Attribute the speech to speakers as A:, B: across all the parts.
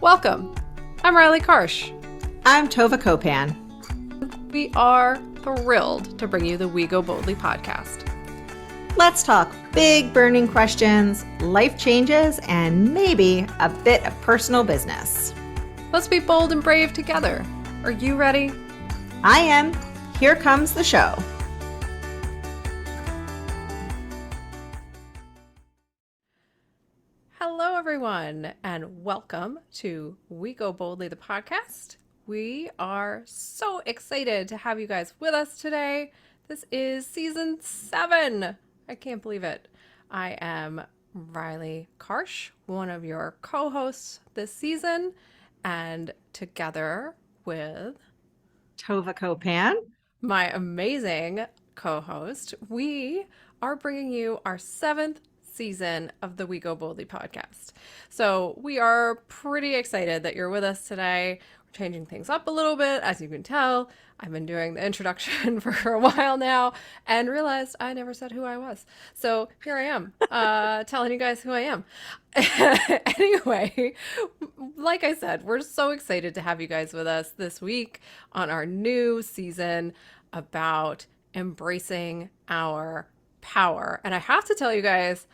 A: Welcome. I'm Riley Karsh.
B: I'm Tova Kopan.
A: We are thrilled to bring you the We Go Boldly podcast.
B: Let's talk big burning questions, life changes, and maybe a bit of personal business.
A: Let's be bold and brave together. Are you ready?
B: I am. Here comes the show.
A: Hello, everyone, and welcome to We Go Boldly, the podcast. We are so excited to have you guys with us today. This is season 7. I can't believe it. I am Riley Karsh, one of your co-hosts this season, and together with
B: Tova Kopan.
A: my amazing co-host, we are bringing you our 7th season of the We Go Boldly podcast. So we are pretty excited that you're with us today. We're changing things up a little bit. As you can tell, I've been doing the introduction for a while now and realized I never said who I was. So here I am, telling you guys who I am. Anyway, like I said, we're so excited to have you guys with us this week on our new season about embracing our power. And I have to tell you guys,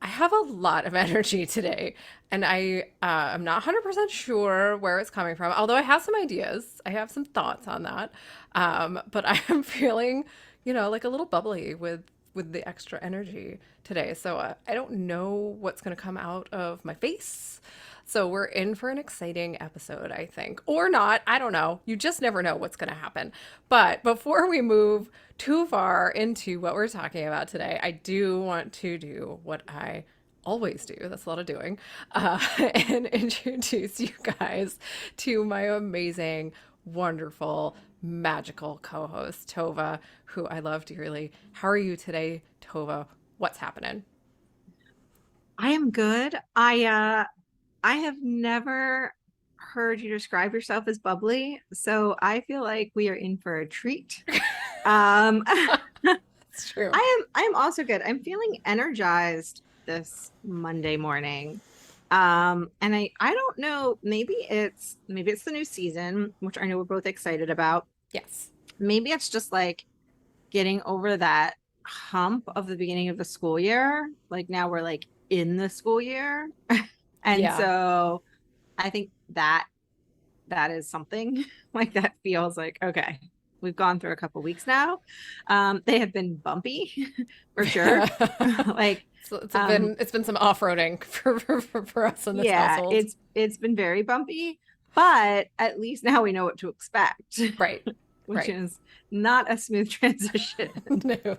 A: I have a lot of energy today, and I'm not 100% sure where it's coming from, although I have some ideas. I have some thoughts on that. But I am feeling, like a little bubbly with the extra energy today. So I don't know what's going to come out of my face. So we're in for an exciting episode, I think. Or not. I don't know. You just never know what's going to happen. But before we move too far into what we're talking about today, I do want to do what I always do. That's a lot of doing. And introduce you guys to my amazing, wonderful, magical co-host, Tova, who I love dearly. How are you today, Tova? What's happening?
B: I am good. I have never heard you describe yourself as bubbly, so I feel like we are in for a treat.
A: It's true.
B: I am also good. I'm feeling energized this Monday morning. And I don't know, maybe it's the new season, which I know we're both excited about.
A: Yes.
B: Maybe it's just like getting over that hump of the beginning of the school year. Like now we're like in the school year. And
A: Yeah.
B: so I think that is something like that feels like, okay, we've gone through a couple weeks now. They have been bumpy for sure. Like
A: So it's been some off-roading for us in this
B: yeah,
A: household.
B: it's been very bumpy, but at least now we know what to expect.
A: Right.
B: Which
A: Right.
B: is not a smooth transition.
A: No.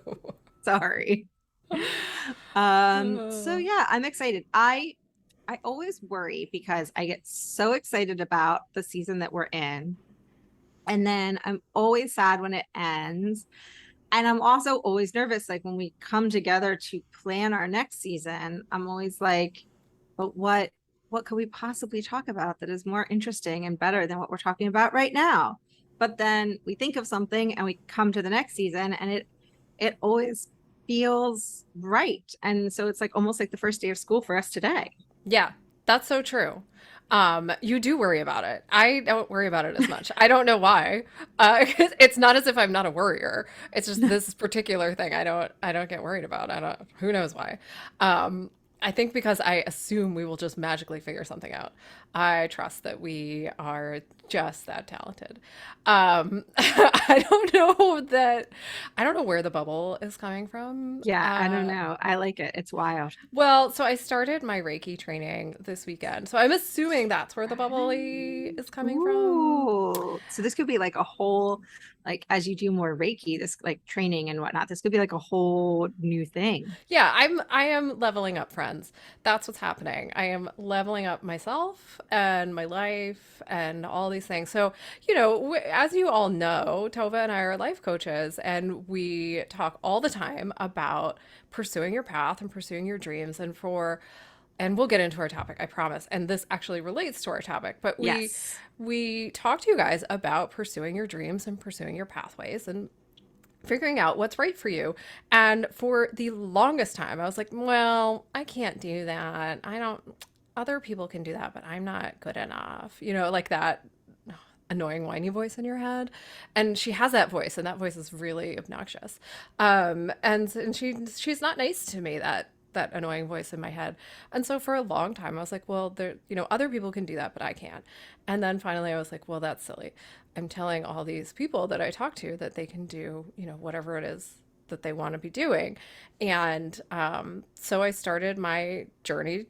B: Sorry. So yeah, I'm excited. I always worry because I get so excited about the season that we're in. And then I'm always sad when it ends. And I'm also always nervous. Like when we come together to plan our next season, I'm always like, but what could we possibly talk about that is more interesting and better than what we're talking about right now? But then we think of something and we come to the next season and it always feels right. And so it's like almost like the first day of school for us today.
A: Yeah, that's so true. You do worry about it. I don't worry about it as much. I don't know why. 'Cause it's not as if I'm not a worrier. It's just this particular thing I don't get worried about. Who knows why. I think because I assume we will just magically figure something out. I trust that we are just that talented. I don't know where the bubble is coming from.
B: Yeah, I don't know. I like it. It's wild.
A: Well, so I started my Reiki training this weekend. So I'm assuming that's where the bubbly is coming from.
B: Ooh. So this could be like a whole, like as you do more Reiki, this like training and whatnot, this could be like a whole new thing.
A: Yeah, I am leveling up, friends. That's what's happening. I am leveling up myself and my life and all these things. So, as you all know, Tova and I are life coaches, and we talk all the time about pursuing your path and pursuing your dreams. And we'll get into our topic, I promise. And this actually relates to our topic, but
B: Yes.
A: we talk to you guys about pursuing your dreams and pursuing your pathways and figuring out what's right for you. And for the longest time, I was like, well, I can't do that. other people can do that, but I'm not good enough. You know, like that annoying whiny voice in your head. And she has that voice, and that voice is really obnoxious. And she's not nice to me, that annoying voice in my head. And so for a long time I was like, well, there, you know, other people can do that, but I can't. And then finally I was like, well, that's silly. I'm telling all these people that I talk to that they can do, you know, whatever it is that they want to be doing. And so I started my journey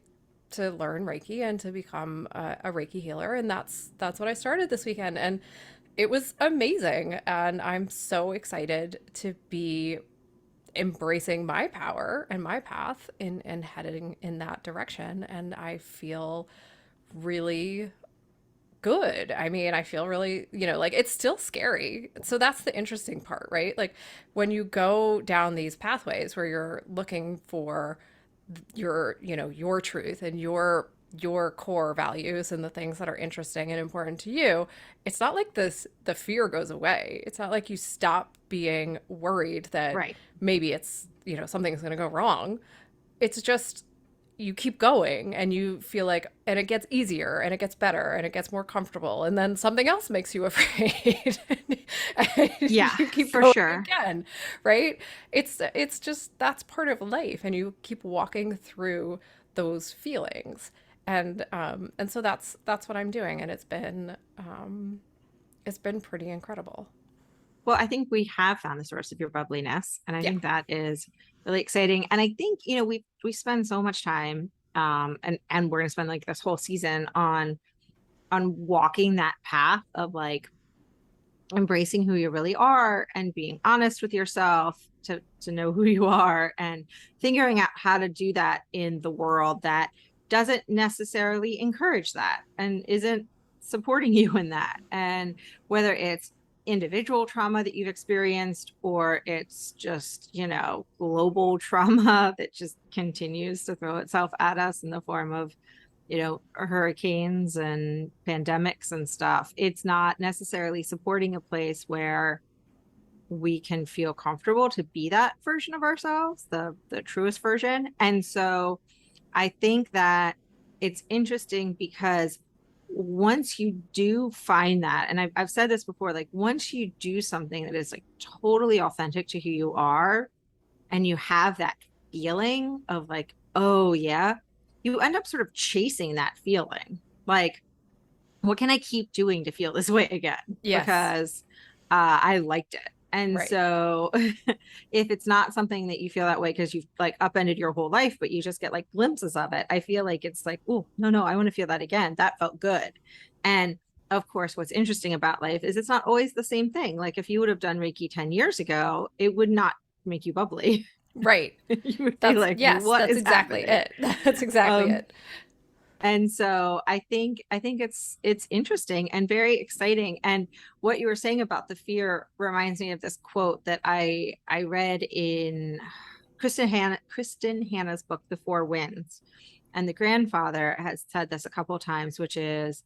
A: to learn Reiki and to become a Reiki healer, and that's what I started this weekend, and it was amazing. And I'm so excited to be embracing my power and my path in heading in that direction. And I feel really good. I mean, I feel really, you know, like it's still scary. So that's the interesting part, right? Like when you go down these pathways where you're looking for your, you know, your truth and your core values and the things that are interesting and important to you, it's not like this the fear goes away. It's not like you stop being worried that
B: Right.
A: maybe it's, you know, something's going to go wrong. It's just you keep going and you feel like, and it gets easier and it gets better and it gets more comfortable, and then something else makes you afraid and
B: Yeah,
A: you keep
B: for
A: going
B: sure.
A: again, right? It's just that's part of life, and you keep walking through those feelings. And so that's what I'm doing, and it's been pretty incredible.
B: Well, I think we have found the source of your bubbliness, and I
A: Yeah.
B: think that is really exciting. And I think, you know, we spend so much time, and we're gonna spend like this whole season on walking that path of like embracing who you really are and being honest with yourself to know who you are, and figuring out how to do that in the world that doesn't necessarily encourage that and isn't supporting you in that. And whether it's individual trauma that you've experienced, or it's just, you know, global trauma that just continues to throw itself at us in the form of, you know, hurricanes and pandemics and stuff, it's not necessarily supporting a place where we can feel comfortable to be that version of ourselves, the truest version. And so I think that it's interesting because once you do find that, and I've said this before, like once you do something that is like totally authentic to who you are, and you have that feeling of like, oh yeah, you end up sort of chasing that feeling. Like, what can I keep doing to feel this way again?
A: Yes.
B: Because I liked it. And
A: Right.
B: so if it's not something that you feel that way because you've like upended your whole life, but you just get like glimpses of it, I feel like it's like, oh, no, no, I want to feel that again. That felt good. And of course, what's interesting about life is it's not always the same thing. Like if you would have done Reiki 10 years ago, it would not make you bubbly.
A: Right.
B: You would be like,
A: Yes,
B: what
A: that's
B: is
A: exactly
B: happening?
A: it. That's exactly
B: Um,
A: it.
B: and so I think it's interesting and very exciting. And what you were saying about the fear reminds me of this quote that I read in Kristen Hanna's book, The Four Winds. And the grandfather has said this a couple of times, which is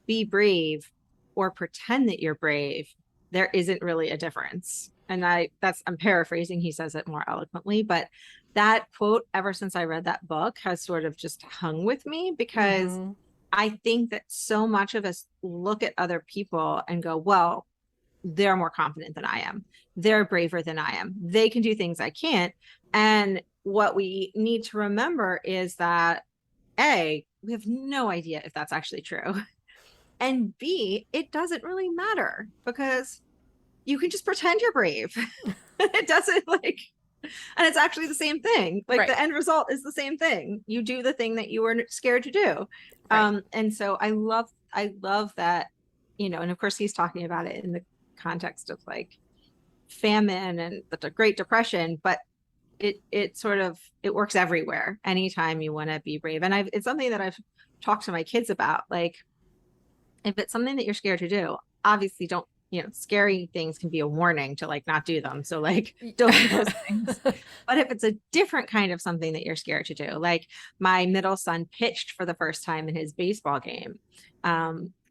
B: be brave or pretend that you're brave. There isn't really a difference. And I'm paraphrasing, he says it more eloquently, but that quote, ever since I read that book, has sort of just hung with me because
A: Mm-hmm.
B: I think that so much of us look at other people and go, well, they're more confident than I am. They're braver than I am. They can do things I can't. And what we need to remember is that A, we have no idea if that's actually true. And B, it doesn't really matter because you can just pretend you're brave. It doesn't like, and it's actually the same thing. Like
A: Right.
B: the end result is the same thing. You do the thing that you were scared to do.
A: Right.
B: And so I love that, you know, and of course he's talking about it in the context of like famine and the Great Depression, but it sort of it works everywhere anytime you want to be brave. And it's something that I've talked to my kids about. Like if it's something that you're scared to do, obviously don't, you know, scary things can be a warning to like not do them. So like don't do those things. But if it's a different kind of something that you're scared to do, like my middle son pitched for the first time in his baseball game.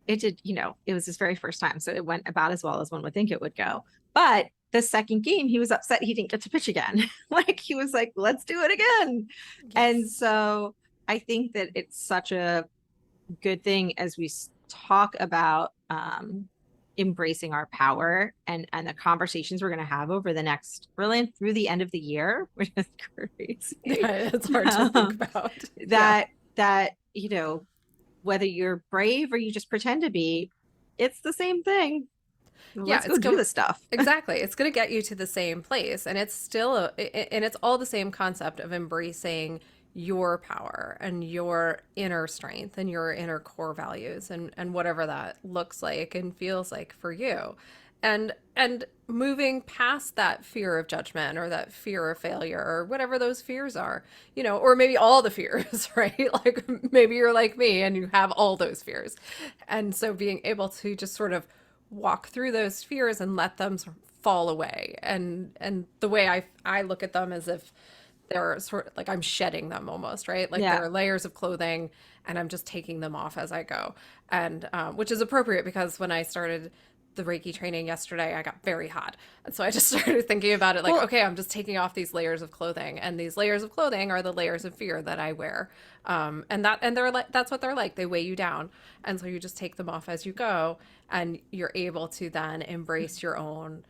B: It did, you know, it was his very first time. So it went about as well as one would think it would go. But the second game, he was upset he didn't get to pitch again. Like he was like, let's do it again. And
A: Yes.
B: so I think that it's such a good thing as we talk about embracing our power and the conversations we're going to have over the next really through the end of the year, which is crazy.
A: Yeah, it's hard to think
B: um,
A: about. Yeah.
B: that whether you're brave or you just pretend to be, it's the same thing.
A: Yeah,
B: Let's go
A: it's
B: do
A: go
B: the stuff.
A: exactly. It's going to get you to the same place, and it's still and it's all the same concept of embracing your power and your inner strength and your inner core values and whatever that looks like and feels like for you. And moving past that fear of judgment or that fear of failure or whatever those fears are, or maybe all the fears, right? Like maybe you're like me and you have all those fears. And so being able to just sort of walk through those fears and let them sort of fall away. And the way I look at them is if they're sort of like I'm shedding them almost, right? Like
B: Yeah.
A: there are layers of clothing and I'm just taking them off as I go. And which is appropriate because when I started the Reiki training yesterday, I got very hot. And so I just started thinking about it like,
B: Well,
A: okay, I'm just taking off these layers of clothing. And these layers of clothing are the layers of fear that I wear. And they're like, that's what they're like. They weigh you down. And so you just take them off as you go. And you're able to then embrace your own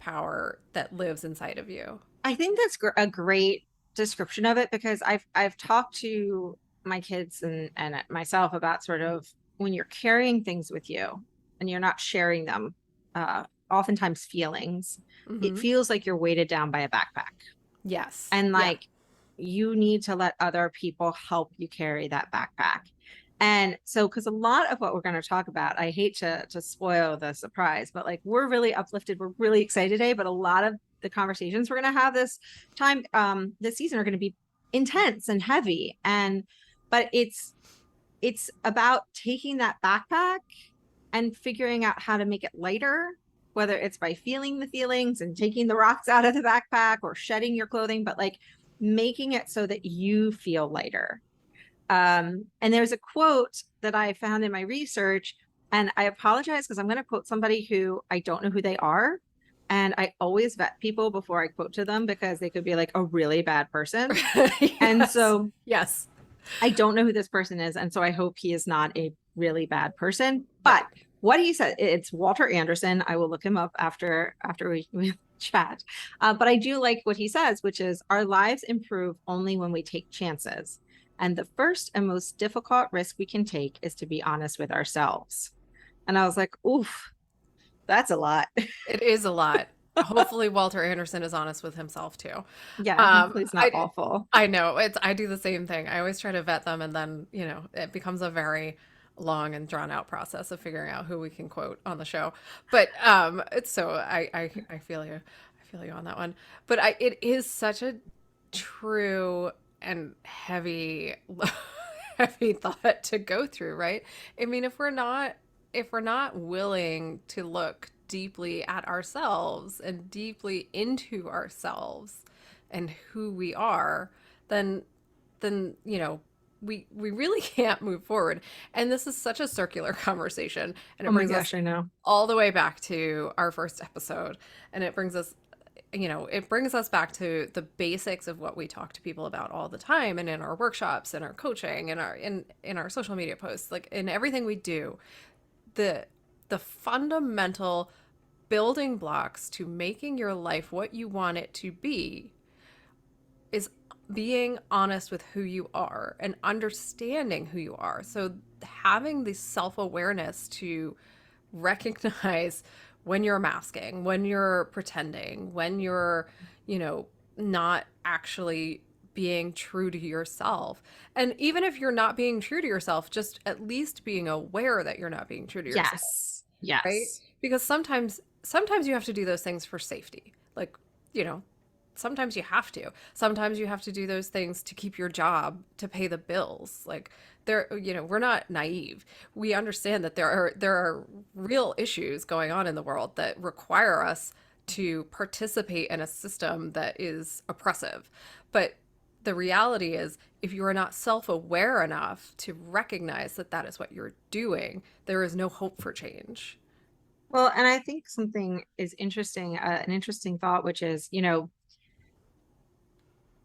A: power that lives inside of you.
B: I think that's a great description of it because I've talked to my kids and myself about sort of when you're carrying things with you and you're not sharing them, oftentimes feelings, it
A: Mm-hmm.
B: feels like you're weighted down by a backpack.
A: Yes.
B: And
A: Yeah.
B: like you need to let other people help you carry that backpack. And so, because a lot of what we're going to talk about, I hate to spoil the surprise, but like we're really uplifted, we're really excited today. But a lot of the conversations we're going to have this time, this season, are going to be intense and heavy. And but it's about taking that backpack and figuring out how to make it lighter, whether it's by feeling the feelings and taking the rocks out of the backpack or shedding your clothing, but like making it so that you feel lighter. And there's a quote that I found in my research, and I apologize because I'm going to quote somebody who I don't know who they are. And I always vet people before I quote to them because they could be like a really bad person. And
A: Yes.
B: so
A: Yes.
B: I don't know who this person is. And so I hope he is not a really bad person. But
A: Right.
B: what he said, it's Walter Anderson. I will look him up after we chat. But I do like what he says, which is our lives improve only when we take chances. And the first and most difficult risk we can take is to be honest with ourselves. And I was like, oof, that's a lot.
A: It is a lot. Hopefully Walter Anderson is honest with himself too.
B: Yeah,
A: Um,
B: hopefully it's not
A: I
B: awful.
A: I know I do the same thing. I always try to vet them and then, it becomes a very long and drawn out process of figuring out who we can quote on the show. But it's so I feel you. I feel you on that one. But it is such a true and heavy heavy thought to go through, right? I mean, if we're not willing to look deeply at ourselves and deeply into ourselves and who we are, then we really can't move forward. And this is such a circular conversation, and
B: Oh
A: it
B: my
A: brings us
B: gosh, I know.
A: all the way back to our first episode, and it brings us back to the basics of what we talk to people about all the time and in our workshops and our coaching and in our social media posts, like in everything we do. The the fundamental building blocks to making your life what you want it to be is being honest with who you are and understanding who you are. So having the self-awareness to recognize when you're masking, when you're pretending, when you're, not actually being true to yourself. And even if you're not being true to yourself, just at least being aware that you're not being true to yourself,
B: Yes.
A: right?
B: Yes.
A: Because sometimes you have to do those things for safety. Like, you know, sometimes you have to. Sometimes you have to do those things to keep your job, to pay the bills. Like we're not naive. We understand that there are real issues going on in the world that require us to participate in a system that is oppressive. But the reality is, if you are not self-aware enough to recognize that that is what you're doing, there is no hope for change.
B: Well, and I think something is interesting, an interesting thought, which is,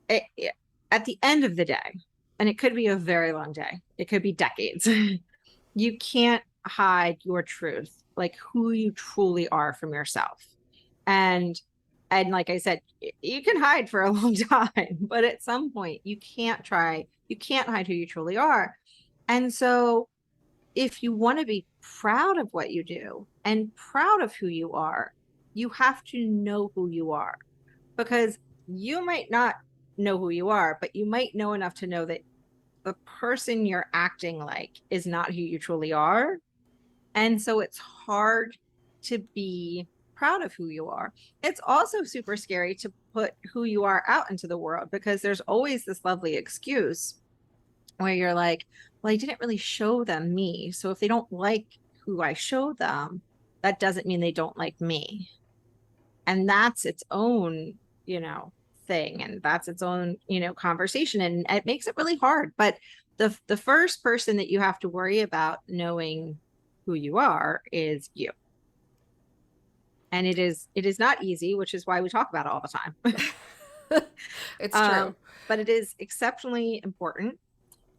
B: at the end of the day, and it could be a very long day. It could be decades. You can't hide your truth, like who you truly are from yourself. And and like I said, you can hide for a long time, but at some point you can't hide who you truly are. And so if you want to be proud of what you do and proud of who you are, you have to know who you are, because you might not know who you are, but you might know enough to know that the person you're acting like is not who you truly are. And so it's hard to be proud of who you are. It's also super scary to put who you are out into the world, because there's always this lovely excuse where you're like, well, I didn't really show them me. So if they don't like who I show them, that doesn't mean they don't like me. And that's its own, thing. And that's its own, conversation. And it makes it really hard. But the first person that you have to worry about knowing who you are is you. And it is not easy, which is why we talk about it all the time.
A: It's true.
B: But it is exceptionally important.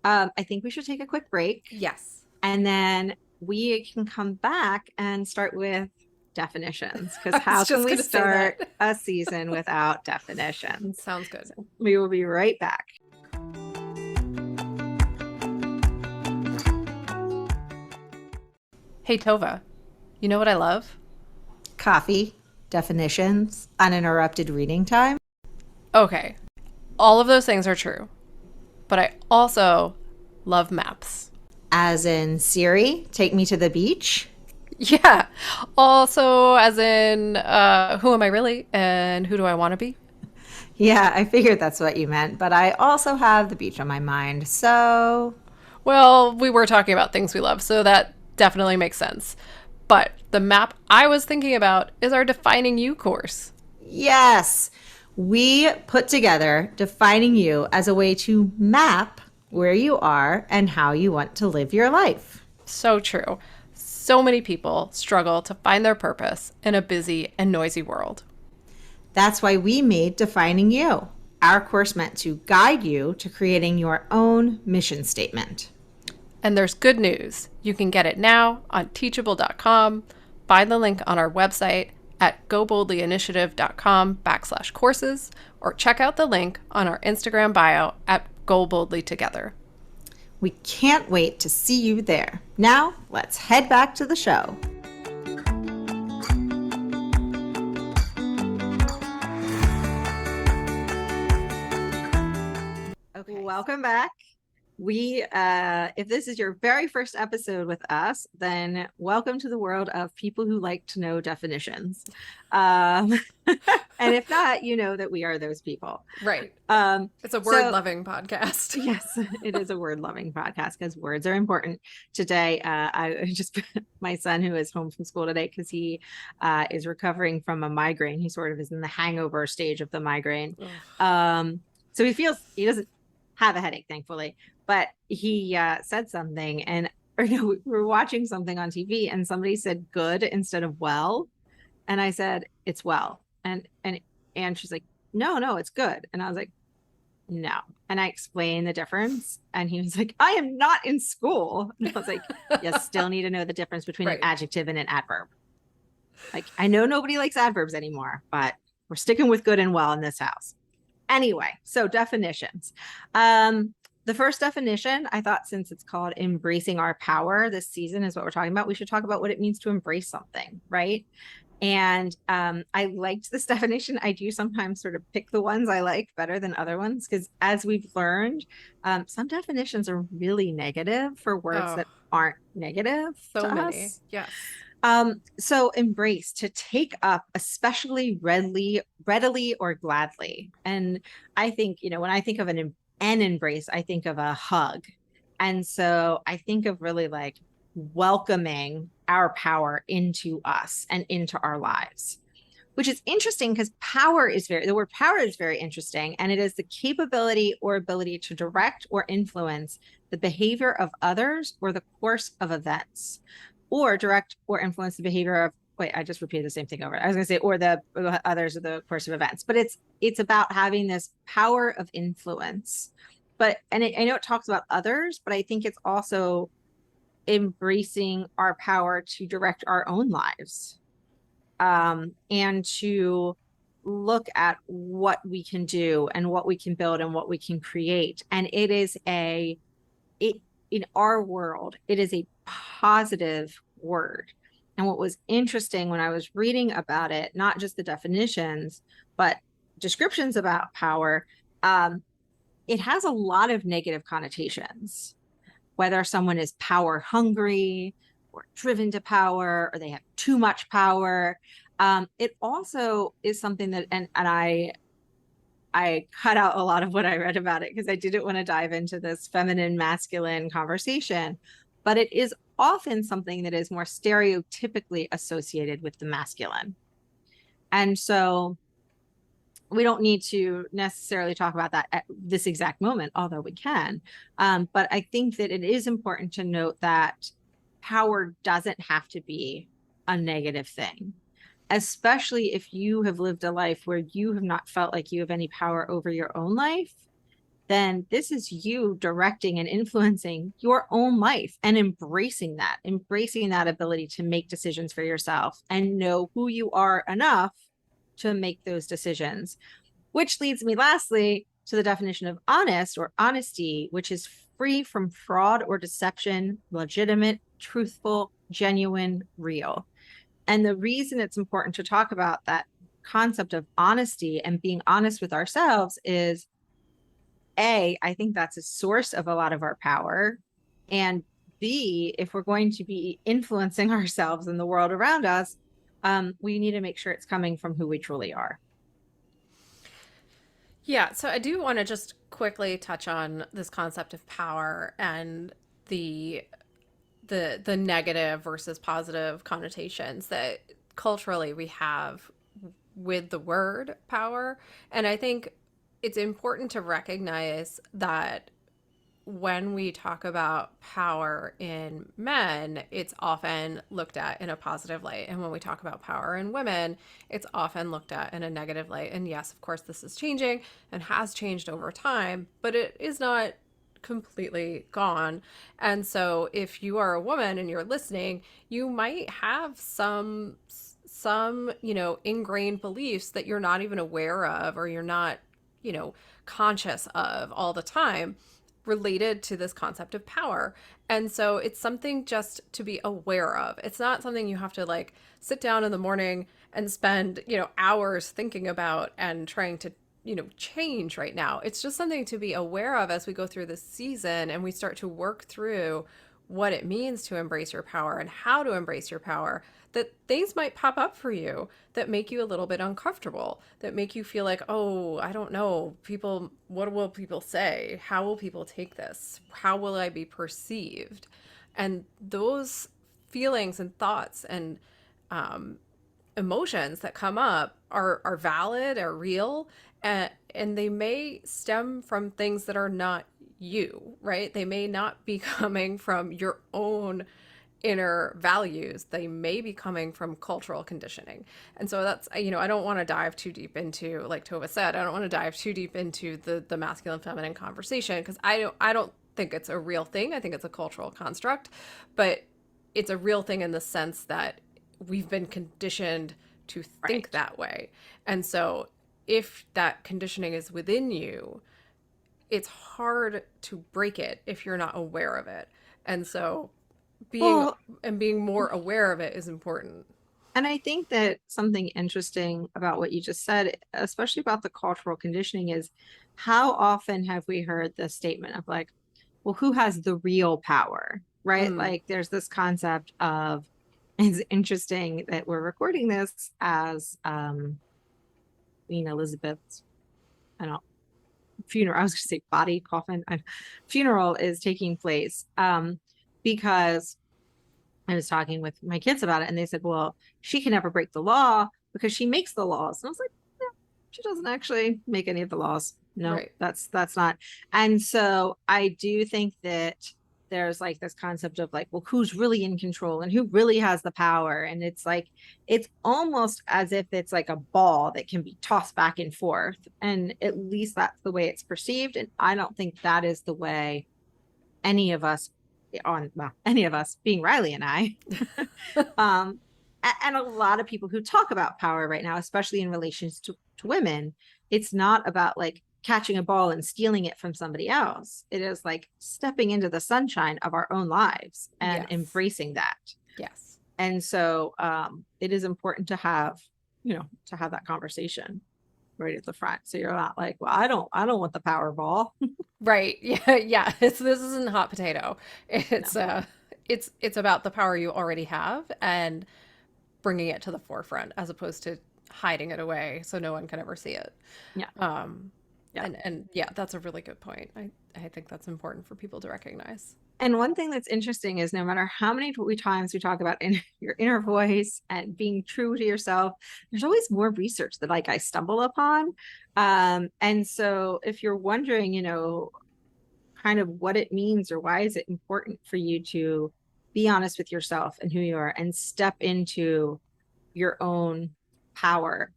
B: I think we should take a quick break,
A: Yes.
B: and then we can come back and start with definitions, because how can we start a season without definitions?
A: Sounds good.
B: So we will be right back.
A: Hey, Tova, you know what I love?
B: Coffee, definitions, uninterrupted reading time.
A: Okay, all of those things are true, but I also love maps.
B: As in Siri, take me to the beach.
A: Yeah, also as in who am I really and who do I want to be?
B: Yeah, I figured that's what you meant, but I also have the beach on my mind. So,
A: Well, we were talking about things we love, so that definitely makes sense. But the map I was thinking about is our Defining You course.
B: yes, we put together Defining You as a way to map where you are and how you want to live your life.
A: So true. So many people struggle to find their purpose in a busy and noisy world.
B: That's why we made Defining You, our course meant to guide you to creating your own mission statement.
A: And there's good news. You can get it now on teachable.com. Find the link on our website at goboldlyinitiative.com/courses, or check out the link on our Instagram bio at Go Boldly Together.
B: We can't wait to see you there. Now, let's head back to the show. Okay. Welcome back. We, if this is your very first episode with us, then welcome to the world of people who like to know definitions. And if not, you know that we are those people.
A: Right. It's a word-loving podcast.
B: Yes, it is a word-loving podcast because words are important. Today, I just my son, who is home from school today because he is recovering from a migraine. He sort of is in the hangover stage of the migraine. So he doesn't have a headache, thankfully. But he said something, we were watching something on TV, and somebody said "good" instead of "well," and I said it's "well," and she's like, no, it's good, and I was like, no, and I explained the difference, and he was like, I am not in school, and I was like, you still need to know the difference between an adjective and an adverb. Like, I know nobody likes adverbs anymore, but we're sticking with good and well in this house. Anyway, so definitions. The first definition, I thought, since it's called Embracing Our Power, this season is what we're talking about, we should talk about what it means to embrace something, right? And I liked this definition. I do sometimes sort of pick the ones I like better than other ones, because as we've learned, some definitions are really negative for words that aren't negative
A: so
B: to
A: many.
B: us.
A: Yes.
B: So embrace, to take up, especially readily or gladly. And I think, when I think of an embrace, I think of a hug. And so I think of really like welcoming our power into us and into our lives, which is interesting because the word power is very interesting. And it is the capability or ability to direct or influence the behavior of others or the course of events, or direct or influence the behavior of, I just repeated the same thing over. I was going to say, or the others of the course of events, but it's about having this power of influence but, and I know it talks about others, but I think it's also embracing our power to direct our own lives, and to look at what we can do and what we can build and what we can create. And it is it in our world, it is a positive word. And what was interesting when I was reading about it, not just the definitions, but descriptions about power, it has a lot of negative connotations, whether someone is power hungry or driven to power or they have too much power. It also is something that, and I cut out a lot of what I read about it because I didn't want to dive into this feminine masculine conversation, but it is often something that is more stereotypically associated with the masculine. And so we don't need to necessarily talk about that at this exact moment, although we can. But I think that it is important to note that power doesn't have to be a negative thing, especially if you have lived a life where you have not felt like you have any power over your own life. Then this is you directing and influencing your own life and embracing that ability to make decisions for yourself and know who you are enough to make those decisions. Which leads me lastly to the definition of honest or honesty, which is free from fraud or deception, legitimate, truthful, genuine, real. And the reason it's important to talk about that concept of honesty and being honest with ourselves is I think that's a source of a lot of our power. And B, if we're going to be influencing ourselves in the world around us, we need to make sure it's coming from who we truly are.
A: Yeah, so I do want to just quickly touch on this concept of power and the the negative versus positive connotations that culturally we have with the word power. And I think it's important to recognize that when we talk about power in men, it's often looked at in a positive light. And when we talk about power in women, it's often looked at in a negative light. And yes, of course, this is changing and has changed over time, but it is not completely gone. And so if you are a woman and you're listening, you might have some, ingrained beliefs that you're not even aware of, or you're not, conscious of all the time, related to this concept of power. And so it's something just to be aware of. It's not something you have to like sit down in the morning and spend, hours thinking about and trying to, change right now. It's just something to be aware of as we go through this season and we start to work through what it means to embrace your power and how to embrace your power, that things might pop up for you that make you a little bit uncomfortable, that make you feel like, oh, I don't know, people, what will people say? How will people take this? How will I be perceived? And those feelings and thoughts and emotions that come up are valid, are real, and they may stem from things that are not you, right? They may not be coming from your own inner values. They may be coming from cultural conditioning. And so that's, I don't want to dive too deep into, like Tova said, I don't want to dive too deep into the masculine feminine conversation, because I don't think it's a real thing. I think it's a cultural construct, but it's a real thing in the sense that we've been conditioned to think
B: Right.
A: that way. And so if that conditioning is within you, it's hard to break it if you're not aware of it. And so being
B: Well,
A: being more aware of it is important.
B: and I think that something interesting about what you just said, especially about the cultural conditioning, is how often have we heard the statement of like, well, who has the real power, right?
A: Mm,
B: Like there's this concept of, it's interesting that we're recording this as Queen Elizabeth's, I don't know, funeral. I was going to say body coffin. Funeral is taking place, because I was talking with my kids about it, and they said, "Well, she can never break the law because she makes the laws." And I was like, "No, she doesn't actually make any of the laws. No,
A: right.
B: that's not." And so I do think that there's like this concept of like, well, who's really in control and who really has the power? And it's like, it's almost as if it's like a ball that can be tossed back and forth. And at least that's the way it's perceived. And I don't think that is the way any of us any of us being Riley and I, um, and a lot of people who talk about power right now, especially in relations to women, it's not about like catching a ball and stealing it from somebody else. It is like stepping into the sunshine of our own lives and
A: Yes.
B: embracing that.
A: Yes.
B: And so it is important to have, to have that conversation right at the front. So you're not like, well, I don't want the power ball.
A: Right. Yeah. Yeah. This isn't hot potato. It's
B: No.
A: it's about the power you already have and bringing it to the forefront as opposed to hiding it away so no one can ever see it.
B: Yeah.
A: Um,
B: Yeah.
A: and yeah, that's a really good point. I think that's important for people to recognize.
B: And one thing that's interesting is no matter how many times we talk about your inner voice and being true to yourself, there's always more research that like I stumble upon. And so if you're wondering, kind of what it means or why is it important for you to be honest with yourself and who you are and step into your own power.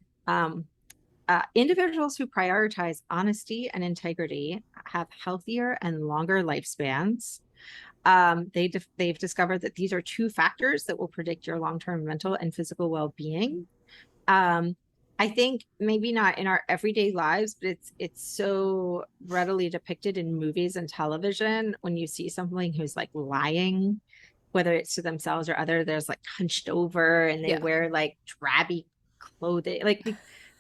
B: Individuals who prioritize honesty and integrity have healthier and longer lifespans. They've discovered that these are two factors that will predict your long-term mental and physical well-being. Um, I think maybe not in our everyday lives, but it's so readily depicted in movies and television when you see someone who's like lying, whether it's to themselves or other, there's like hunched over and they
A: Yeah.
B: wear like drabby clothing.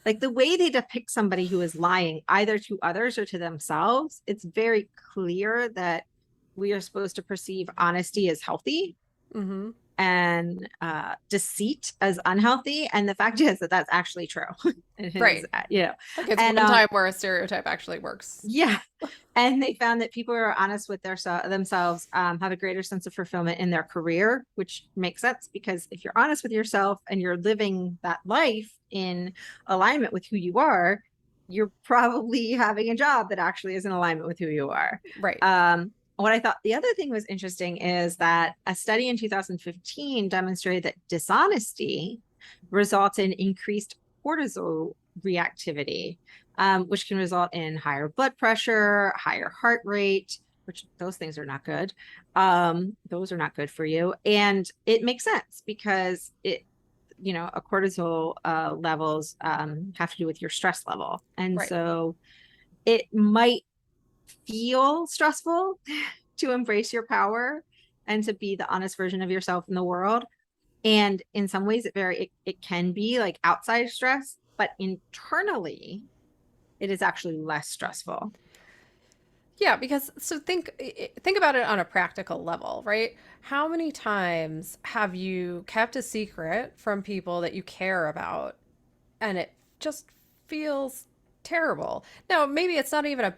B: Like the way they depict somebody who is lying either to others or to themselves, it's very clear that we are supposed to perceive honesty as healthy
A: Mm-hmm.
B: and deceit as unhealthy. And the fact is that that's actually true. It is,
A: Right. Like it's
B: and
A: one time where a stereotype actually works.
B: yeah. And they found that people who are honest with themselves have a greater sense of fulfillment in their career, which makes sense because if you're honest with yourself and you're living that life in alignment with who you are, you're probably having a job that actually is in alignment with who you are.
A: Right.
B: What I thought the other thing was interesting is that a study in 2015 demonstrated that dishonesty results in increased cortisol reactivity, which can result in higher blood pressure, higher heart rate, which those things are not good. Those are not good for you. And it makes sense because a cortisol levels have to do with your stress level. And
A: Right.
B: so it might feel stressful to embrace your power and to be the honest version of yourself in the world. And in some ways it can be like outside stress, but internally it is actually less stressful.
A: Yeah, because so think about it on a practical level, right? How many times have you kept a secret from people that you care about and it just feels terrible? Now, maybe it's not even a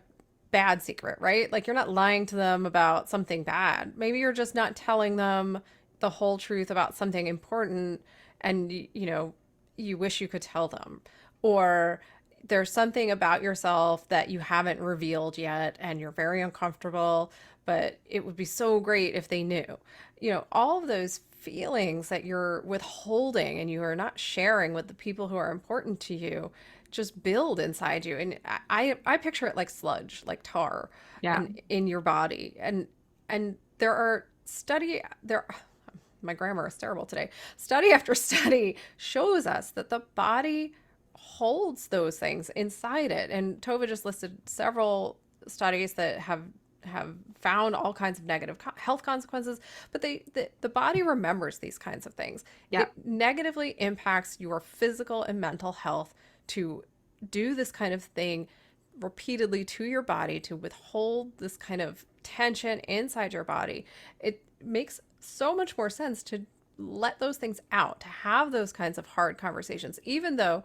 A: bad secret, right? Like you're not lying to them about something bad. Maybe you're just not telling them the whole truth about something important and you wish you could tell them. Or there's something about yourself that you haven't revealed yet and you're very uncomfortable, but it would be so great if they knew. All of those feelings that you're withholding and you are not sharing with the people who are important to you just build inside you. And I picture it like sludge, like tar
B: Yeah.
A: and in your body. And there are there my grammar is terrible today. Study after study shows us that the body holds those things inside it. And Tova just listed several studies that have found all kinds of negative health consequences, but the body remembers these kinds of things.
B: Yeah.
A: It negatively impacts your physical and mental health to do this kind of thing repeatedly to your body, to withhold this kind of tension inside your body. It makes so much more sense to let those things out, to have those kinds of hard conversations, even though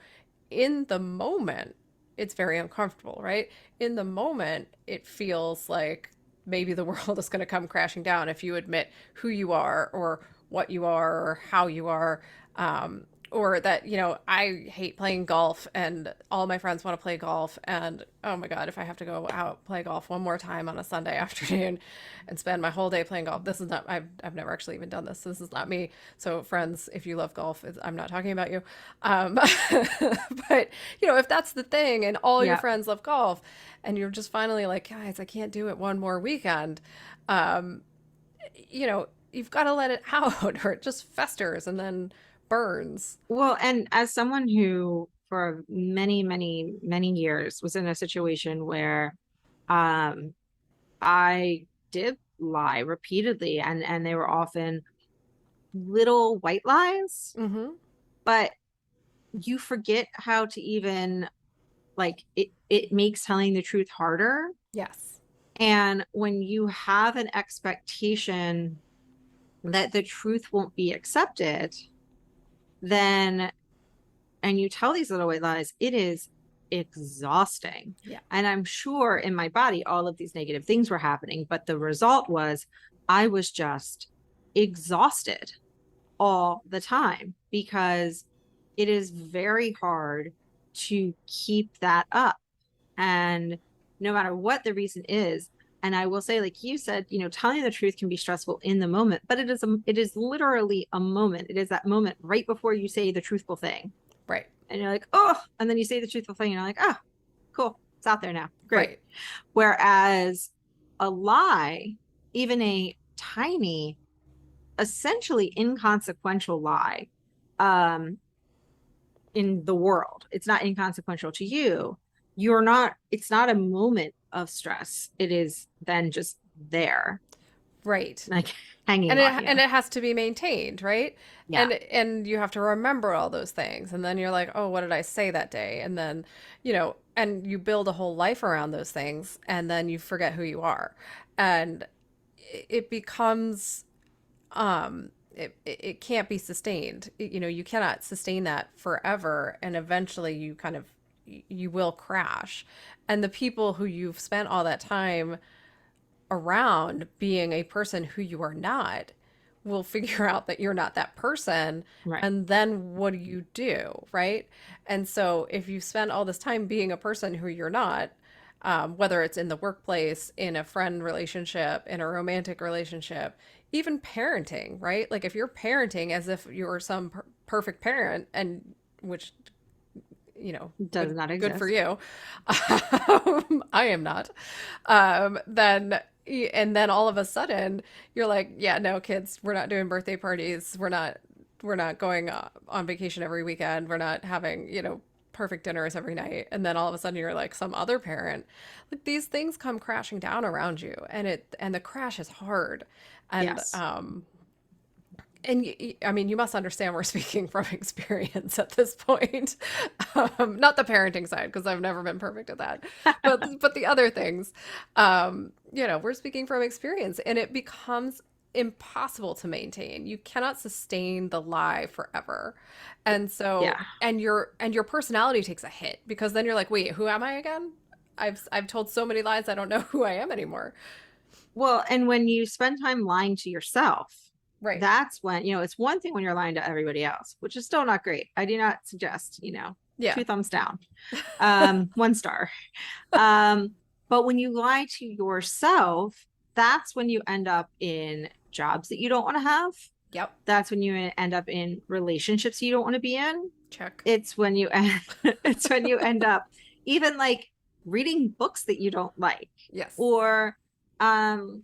A: in the moment it's very uncomfortable, right? In the moment, it feels like maybe the world is going to come crashing down if you admit who you are or what you are or how you are. or that, I hate playing golf and all my friends want to play golf. And oh my God, if I have to go out play golf one more time on a Sunday afternoon and spend my whole day playing golf, this is not, I've never actually even done this. This is not me. So, friends, if you love golf, I'm not talking about you. Um, but, if that's the thing and all your
B: Yeah.
A: friends love golf and you're just finally like, guys, I can't do it one more weekend, um, you've got to let it out or it just festers and then burns.
B: Well, and as someone who for many, many, many years was in a situation where um I did lie repeatedly, and they were often little white lies,
A: Mm-hmm.
B: but you forget how to even like it makes telling the truth harder.
A: Yes.
B: And when you have an expectation that the truth won't be accepted, then and you tell these little white lies, it is exhausting.
A: Yeah.
B: And I'm sure in my body, all of these negative things were happening, but the result was I was just exhausted all the time because it is very hard to keep that up. And no matter what the reason is, and I will say, like you said, telling the truth can be stressful in the moment, but it is literally a moment. It is that moment right before you say the truthful thing.
A: Right.
B: And you're like, oh, and then you say the truthful thing, and you're like, oh, cool. It's out there now. Great.
A: Right.
B: Whereas a lie, even a tiny, essentially inconsequential lie, um, in the world, it's not inconsequential to you. It's not a moment of stress. It is then just there,
A: Right.
B: like hanging
A: And it
B: on you.
A: and it has to be maintained, right?
B: Yeah.
A: And you have to remember all those things. And then you're like, "Oh, what did I say that day?" And then, and you build a whole life around those things and then you forget who you are. And it becomes it can't be sustained. You cannot sustain that forever and eventually you will crash. And the people who you've spent all that time around being a person who you are not will figure out that you're not that person.
B: Right.
A: And then what do, right? And so if you spend all this time being a person who you're not, whether it's in the workplace, in a friend relationship, in a romantic relationship, even parenting, right? Like if you're parenting as if you're some perfect parent, and which
B: Does
A: good
B: not
A: good for
B: exist.
A: you. I am not. Then and then all of a sudden you're like, yeah, no, kids, we're not doing birthday parties. We're not going on vacation every weekend. We're not having perfect dinners every night. And then all of a sudden you're like some other parent. Like these things come crashing down around you, and the crash is hard. And
B: Yes.
A: I mean, you must understand we're speaking from experience at this point. Not the parenting side, because I've never been perfect at that, but the other things, we're speaking from experience, and it becomes impossible to maintain. You cannot sustain the lie forever, and
B: Yeah.
A: so and your personality takes a hit because then you're like, wait, who am I again? I've told so many lies, I don't know who I am anymore.
B: Well, and when you spend time lying to yourself,
A: Right?
B: that's when, it's one thing when you're lying to everybody else, which is still not great. I do not suggest,
A: Yeah.
B: 2 thumbs down, 1 star. Um, but when you lie to yourself, that's when you end up in jobs that you don't want to have.
A: Yep.
B: That's when you end up in relationships you don't want to be in.
A: Check.
B: It's when you end up even like reading books that you don't like,
A: Yes.
B: or um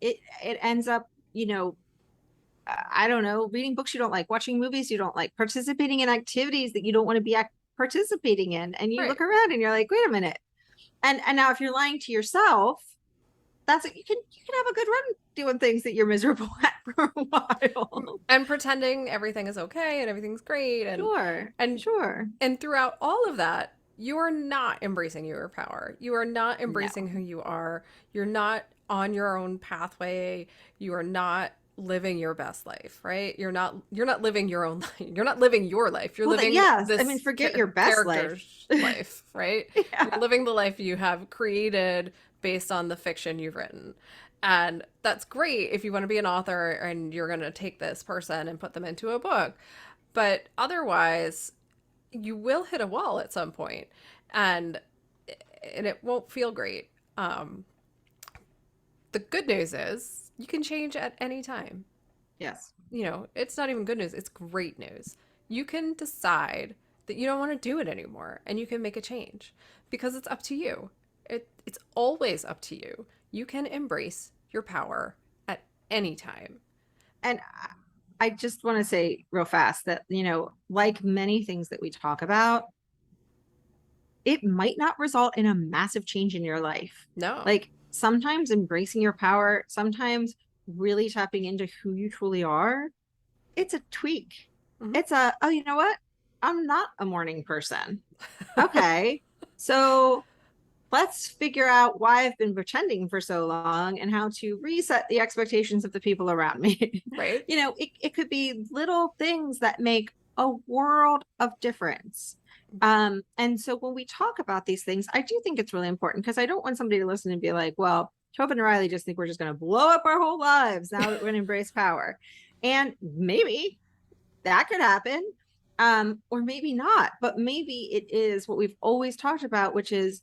B: it ends up, I don't know, reading books you don't like, watching movies you don't like, participating in activities that you don't want to be participating in. And you
A: Right.
B: look around and you're like, wait a minute. And now if you're lying to yourself, that's what you can have a good run doing things that you're miserable at for a while.
A: And pretending everything is okay and everything's great,
B: Sure.
A: and
B: Sure.
A: and throughout all of that, you are not embracing your power. You are not embracing
B: No.
A: who you are. You're not on your own pathway. You are not living your best life, right? You're not living your own life. You're not living your life. You're
B: Well, then,
A: living
B: yes. I mean,
A: this
B: forget your best life.
A: character's life, right?
B: Yeah.
A: You're living the life you have created based on the fiction you've written. And that's great if you want to be an author and you're going to take this person and put them into a book. But otherwise, you will hit a wall at some point, and and it won't feel great. Um, the good news is you can change at any time.
B: Yes.
A: It's not even good news, it's great news. You can decide that you don't want to do it anymore and you can make a change because it's up to you. It's always up to you. You can embrace your power at any time.
B: And I just want to say real fast that, like many things that we talk about, it might not result in a massive change in your life.
A: No.
B: Like sometimes embracing your power, sometimes really tapping into who you truly are, it's a tweak.
A: Hmm.
B: It's oh, you know what? I'm not a morning person. Okay. So let's figure out why I've been pretending for so long and how to reset the expectations of the people around me.
A: Right?
B: It could be little things that make a world of difference. And so when we talk about these things, I do think it's really important because I don't want somebody to listen and be like, well, Tobin and Riley just think we're just going to blow up our whole lives now that we're going to embrace power. And maybe that could happen. Or maybe not, but maybe it is what we've always talked about, which is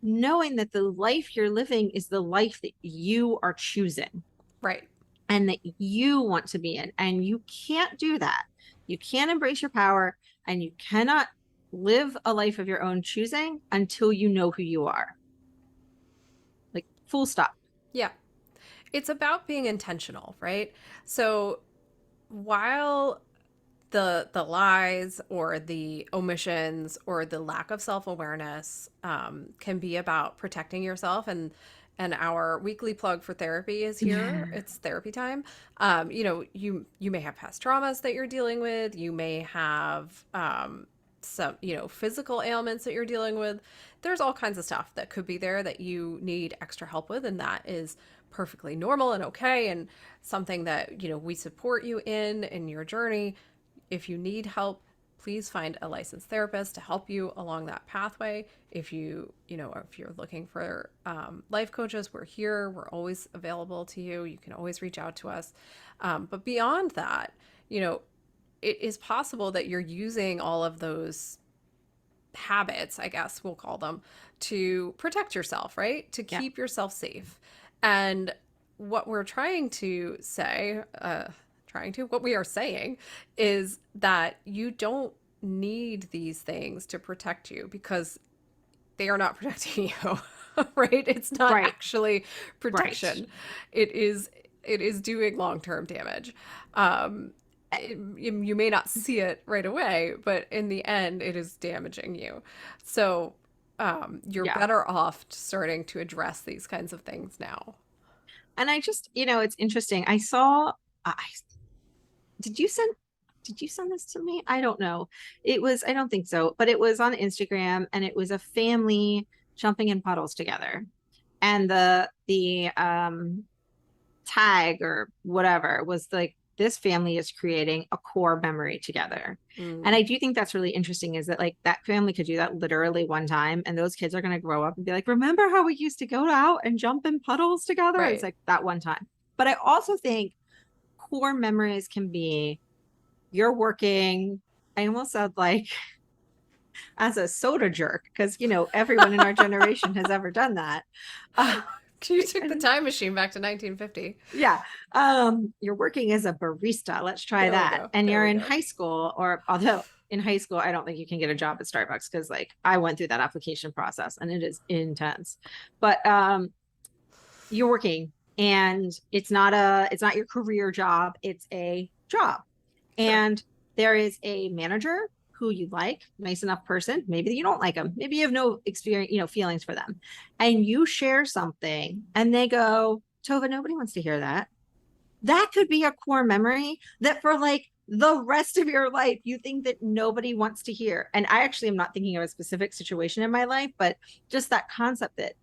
B: knowing that the life you're living is the life that you are choosing
A: Right.
B: and that you want to be in. And you can't do that. You can't embrace your power and you cannot live a life of your own choosing until you know who you are. Like, full stop.
A: Yeah. It's about being intentional, right? So while the lies or the omissions or the lack of self-awareness can be about protecting yourself, and our weekly plug for therapy is here. It's therapy time. You may have past traumas that you're dealing with. You may have some physical ailments that you're dealing with. There's all kinds of stuff that could be there that you need extra help with, and that is perfectly normal and okay, and something that we support you in your journey. If you need help, please find a licensed therapist to help you along that pathway. If if you're looking for life coaches, we're here. We're always available to you. You can always reach out to us. But beyond that, it is possible that you're using all of those habits, I guess we'll call them, to protect yourself, right? To
B: Yeah.
A: keep yourself safe. And what we're trying to say, what we are saying is that you don't need these things to protect you because they are not protecting you, right? It's not
B: Right.
A: actually
B: Right.
A: protection. It is doing long-term damage. Um, you may not see it right away, but in the end, it is damaging you. So you're
B: Yeah.
A: better off starting to address these kinds of things now.
B: And I just, it's interesting. I saw, I did you send this to me? I don't know. I don't think so, but it was on Instagram and it was a family jumping in puddles together. And the tag or whatever was like, this family is creating a core memory together. And
A: Mm,
B: I do think that's really interesting is that like that family could do that literally one time and those kids are going to grow up and be like, remember how we used to go out and jump in puddles together? It's
A: right.
B: like that one time. But I also think core memories can be you're working. I almost said like as a soda jerk because everyone in our generation has ever done that. Uh,
A: You took the
B: and
A: time machine back to 1950.
B: yeah, you're working as a barista. Let's try
A: There we
B: that.
A: go.
B: And
A: There
B: you're
A: we
B: in
A: go.
B: high school, or although in high school, I don't think you can get a job at Starbucks because like I went through that application process and it is intense. But you're working and it's not your career job, it's a job.
A: Sure.
B: And there is a manager who you like, nice enough person. Maybe you don't like them. Maybe you have no experience, feelings for them. And you share something and they go, Tova, nobody wants to hear that. That could be a core memory that for like the rest of your life, you think that nobody wants to hear. And I actually am not thinking of a specific situation in my life, but just that concept that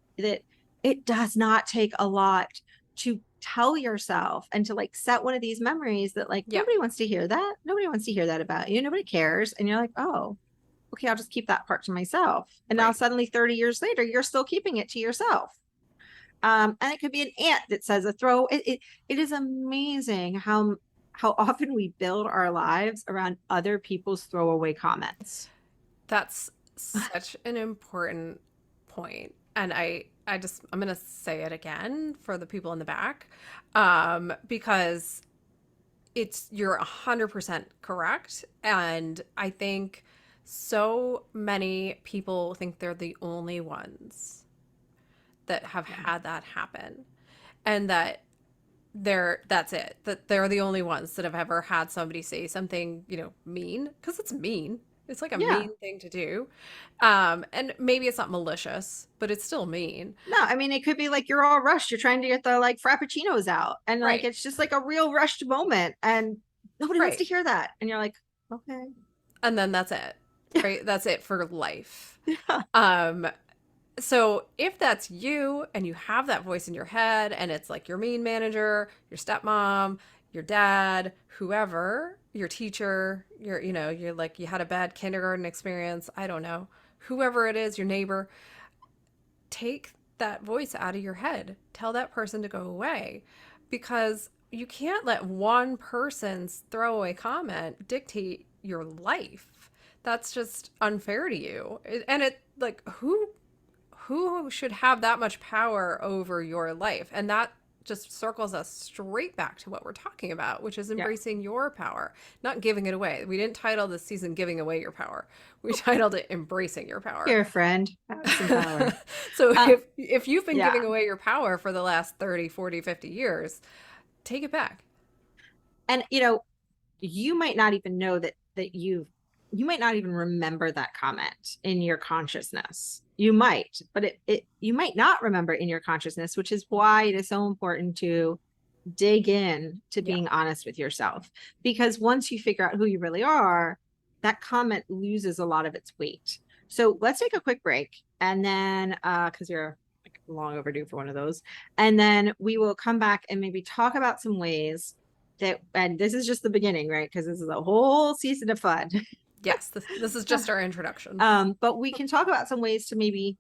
B: it does not take a lot to tell yourself and to like set one of these memories that like
A: Yeah.
B: nobody wants to hear that. Nobody wants to hear that about you. Nobody cares. And you're like, oh, okay, I'll just keep that part to myself. And now
A: Right.
B: suddenly 30 years later, you're still keeping it to yourself. And it could be an aunt that says a throw. It is amazing how how often we build our lives around other people's throwaway comments.
A: That's such an important point. And I'm going to say it again for the people in the back, because you're 100% correct. And I think so many people think they're the only ones that have had that happen, and that's it, that they're the only ones that have ever had somebody say something, mean, because it's mean. It's like a
B: Yeah.
A: mean thing to do. And maybe it's not malicious, but it's still mean.
B: No, I mean, it could be like you're all rushed. You're trying to get the like frappuccinos out, and like
A: Right.
B: it's just like a real rushed moment, and nobody wants to
A: Right.
B: hear that. And you're like, okay.
A: And then that's it. Right. That's it for life.
B: Yeah.
A: Um, so if that's you and you have that voice in your head and it's like your mean manager, your stepmom, your dad, whoever, your teacher, you're like you had a bad kindergarten experience, I don't know, whoever it is, your neighbor, take that voice out of your head. Tell that person to go away, because you can't let one person's throwaway comment dictate your life. That's just unfair to you. And it like who should have that much power over your life? And that just circles us straight back to what we're talking about, which is
B: Yeah.
A: embracing your power, not giving it away. We didn't title this season Giving Away Your Power. We titled it Embracing Your Power.
B: Here, friend, have some power.
A: So
B: Uh,
A: if you've been
B: yeah.
A: giving away your power for the last 30, 40, 50 years, take it back.
B: And you might not even know that you might not even remember that comment in your consciousness. You might, but it you might not remember in your consciousness, which is why it is so important to dig in to
A: Yeah.
B: being honest with yourself. Because once you figure out who you really are, that comment loses a lot of its weight. So let's take a quick break, and then because you're like long overdue for one of those, and then we will come back and maybe talk about some ways that, and this is just the beginning, right? Because this is a whole season of fun.
A: Yes, this is just our introduction.
B: But we can talk about some ways to maybe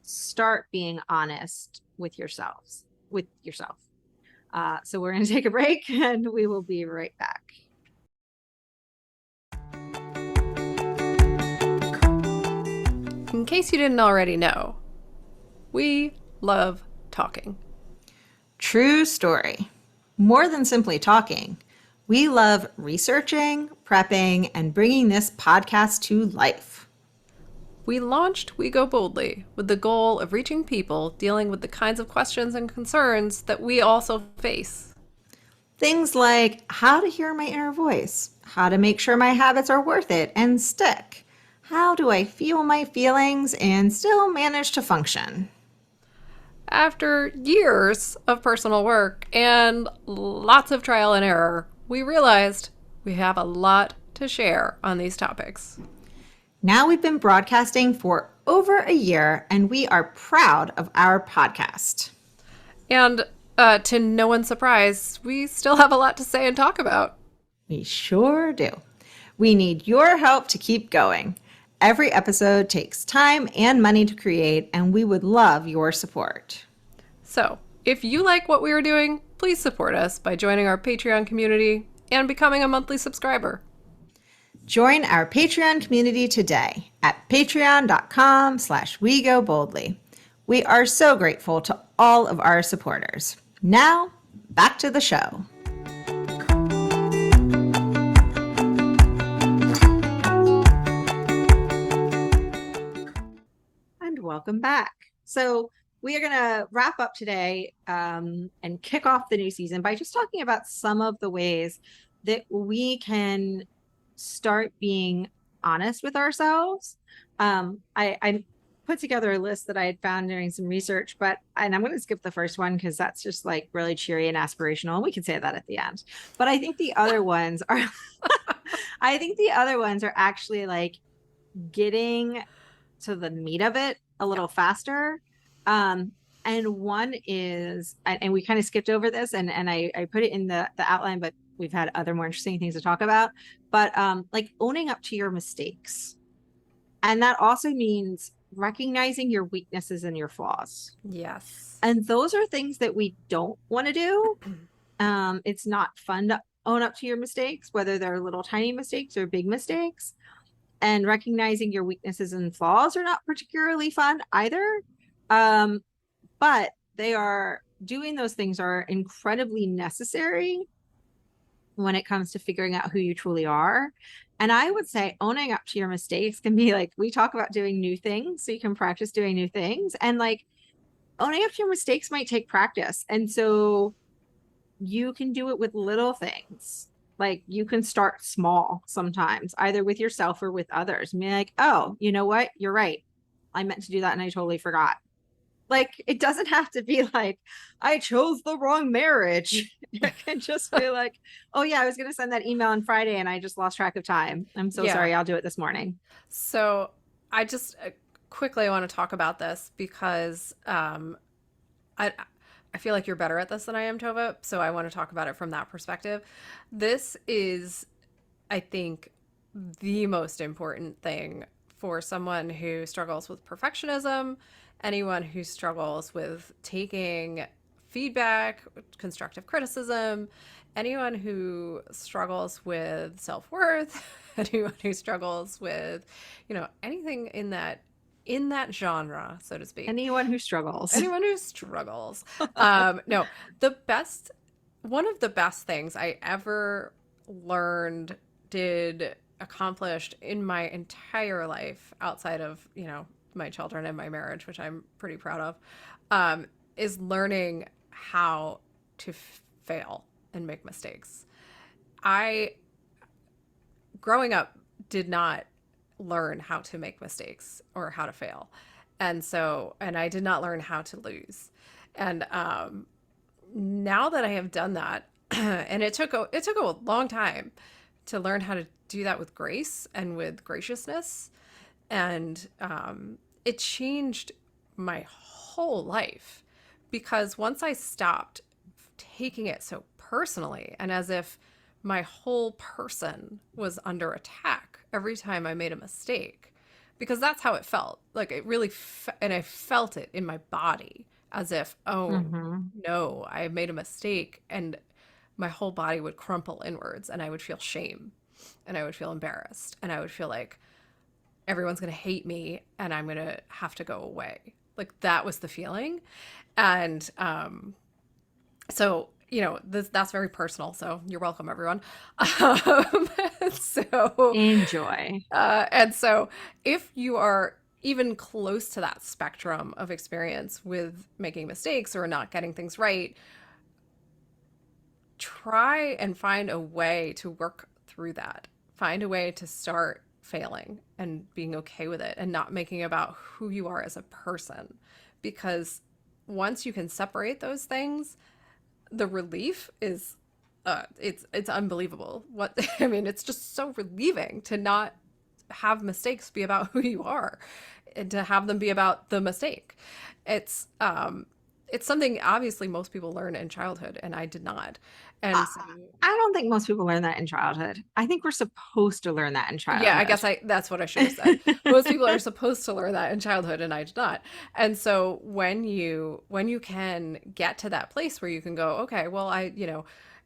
B: start being honest with yourself. So we're going to take a break, and we will be right back.
A: In case you didn't already know, we love talking.
C: True story. More than simply talking, we love researching, prepping, and bringing this podcast to life.
A: We launched We Go Boldly with the goal of reaching people dealing with the kinds of questions and concerns that we also face.
C: Things like how to hear my inner voice, how to make sure my habits are worth it and stick, how do I feel my feelings and still manage to function.
A: After years of personal work and lots of trial and error, we realized we have a lot to share on these topics.
C: Now we've been broadcasting for over a year, and we are proud of our podcast.
A: And to no one's surprise, we still have a lot to say and talk about.
C: We sure do. We need your help to keep going. Every episode takes time and money to create, and we would love your support.
A: So, if you like what we are doing, please support us by joining our Patreon community and becoming a monthly subscriber.
C: Join our Patreon community today at patreon.com/wegoboldly. We are so grateful to all of our supporters. Now, back to the show.
B: And welcome back. So we are going to wrap up today and kick off the new season by just talking about some of the ways that we can start being honest with ourselves. I put together a list that I had found doing some research, and I'm going to skip the first one because that's just like really cheery and aspirational. And we can say that at the end. But I think the other ones are, I think the other ones are actually like getting to the meat of it a little faster. And one is, and we kind of skipped over this, and I put it in the outline, but we've had other more interesting things to talk about. But like owning up to your mistakes, and that also means recognizing your weaknesses and your flaws.
A: Yes.
B: And those are things that we don't want to do. It's not fun own up to your mistakes, whether they're little tiny mistakes or big mistakes. And recognizing your weaknesses and flaws are not particularly fun either. But they are doing those things are incredibly necessary when it comes to figuring out who you truly are. And I would say owning up to your mistakes can be like, we talk about doing new things so you can practice doing new things. And like owning up to your mistakes might take practice. And so you can do it with little things. Like you can start small sometimes, either with yourself or with others. And be like, oh, you know what? You're right. I meant to do that and I totally forgot. Like it doesn't have to be like, I chose the wrong marriage. It can just be like, oh yeah, I was going to send that email on Friday and I just lost track of time. I'm so
A: Yeah.
B: sorry. I'll do it this morning.
A: So I just quickly want to talk about this because I feel like you're better at this than I am, Tova. So I want to talk about it from that perspective. This is, I think, the most important thing for someone who struggles with perfectionism, anyone who struggles with taking feedback, constructive criticism, anyone who struggles with self-worth, anyone who struggles with, anything in that genre, so to speak.
B: Anyone who struggles.
A: Anyone who struggles. No, one of the best things I ever learned, accomplished in my entire life outside of, my children and my marriage, which I'm pretty proud of, is learning how to fail and make mistakes. Growing up, did not learn how to make mistakes or how to fail. And I did not learn how to lose. And now that I have done that, and it took a long time to learn how to do that with grace and with graciousness. And it changed my whole life because once I stopped taking it so personally and as if my whole person was under attack every time I made a mistake, because that's how it felt. Like it really, and I felt it in my body as if, oh no, I made a mistake, and my whole body would crumple inwards, and I would feel shame, and I would feel embarrassed, and I would feel like everyone's gonna hate me, and I'm gonna have to go away. Like that was the feeling, and so that's very personal. So you're welcome, everyone. So
B: enjoy.
A: And so if you are even close to that spectrum of experience with making mistakes or not getting things right, try and find a way to work through that. Find a way to start failing and being okay with it and not making it about who you are as a person. Because once you can separate those things, the relief is it's unbelievable. It's just so relieving to not have mistakes be about who you are and to have them be about the mistake. It's something obviously most people learn in childhood, and I did not. And so,
B: I don't think most people learn that in childhood. I think we're supposed to learn that in childhood.
A: Yeah, I guess that's what I should have said. Most people are supposed to learn that in childhood, and I did not. And so when you can get to that place where you can go, okay, well,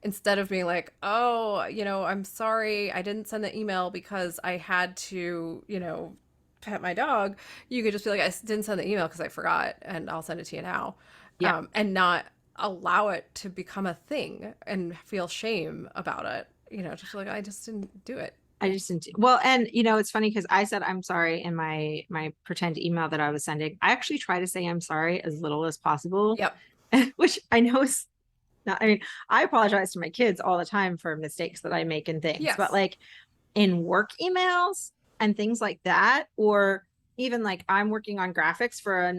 A: instead of being like, oh, I'm sorry, I didn't send the email because I had to, pet my dog, you could just be like, I didn't send the email because I forgot, and I'll send it to you now.
B: Yeah.
A: And not allow it to become a thing and feel shame about it. Just like, I just didn't do it.
B: I just didn't. Well, and it's funny because I said I'm sorry in my pretend email that I was sending. I actually try to say I'm sorry as little as possible.
A: Yep.
B: Which I know is not. I mean, I apologize to my kids all the time for mistakes that I make and things.
A: Yes.
B: But like in work emails and things like that, or even like I'm working on graphics for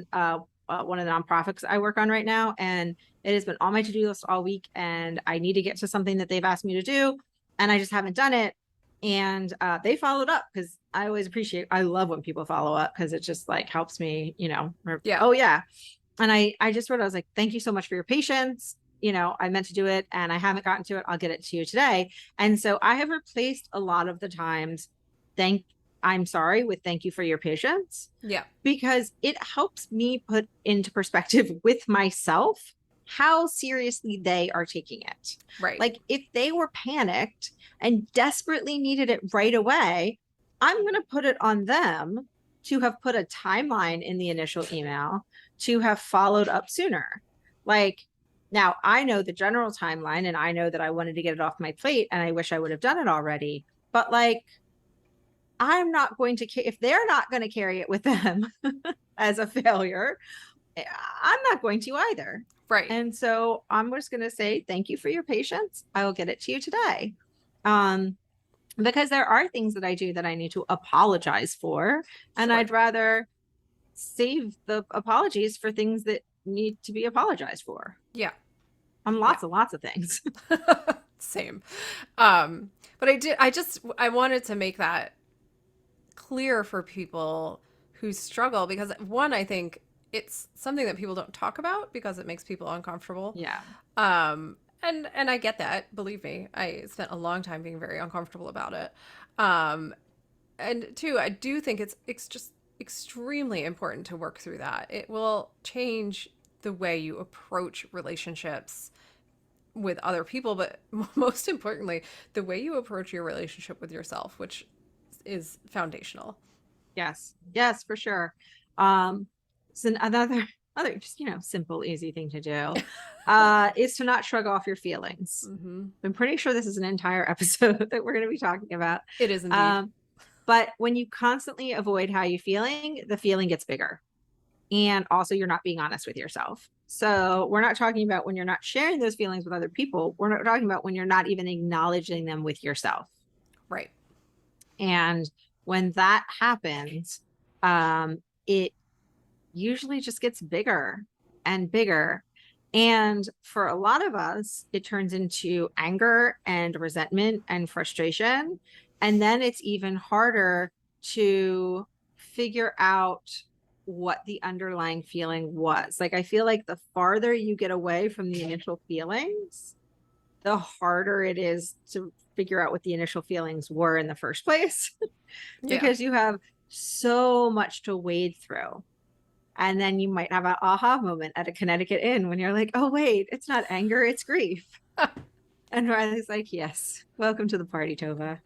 B: one of the nonprofits I work on right now, and it has been on my to-do list all week, and I need to get to something that they've asked me to do, and I just haven't done it. And they followed up because I love when people follow up because it just like helps me, yeah. Oh yeah. And I just wrote, I was like, thank you so much for your patience. I meant to do it and I haven't gotten to it. I'll get it to you today. And so I have replaced a lot of the times, I'm sorry with thank you for your patience.
A: Yeah.
B: Because it helps me put into perspective with myself how seriously they are taking it.
A: Right.
B: Like if they were panicked and desperately needed it right away, I'm going to put it on them to have put a timeline in the initial email, to have followed up sooner. Like now I know the general timeline and I know that I wanted to get it off my plate and I wish I would have done it already. But like, I'm not going to, if they're not going to carry it with them as a failure, I'm not going to either.
A: Right.
B: And so I'm just going to say, thank you for your patience. I will get it to you today. Because there are things that I do that I need to apologize for. And
A: Sure.
B: I'd rather save the apologies for things that need to be apologized for.
A: Yeah.
B: On lots of things.
A: Same. But I wanted to make that clear for people who struggle because one, I think it's something that people don't talk about because it makes people uncomfortable.
B: Yeah.
A: And I get that, believe me. I spent a long time being very uncomfortable about it. And two, I do think it's just extremely important to work through that. It will change the way you approach relationships with other people, but most importantly, the way you approach your relationship with yourself, which is foundational.
B: Yes. Yes, for sure. So another just, simple, easy thing to do is to not shrug off your feelings.
A: Mm-hmm.
B: I'm pretty sure this is an entire episode that we're going to be talking about.
A: It is indeed.
B: But when you constantly avoid how you're feeling, the feeling gets bigger. And also you're not being honest with yourself. So we're not talking about when you're not sharing those feelings with other people. We're not talking about when you're not even acknowledging them with yourself.
A: Right.
B: And when that happens, it usually just gets bigger and bigger. And for a lot of us, it turns into anger and resentment and frustration. And then it's even harder to figure out what the underlying feeling was. Like, I feel like the farther you get away from the initial feelings, the harder it is to figure out what the initial feelings were in the first place because you have so much to wade through. And then you might have an aha moment at a Connecticut Inn when you're like, oh, wait, it's not anger, it's grief. And Riley's like, yes, welcome to the party, Tova.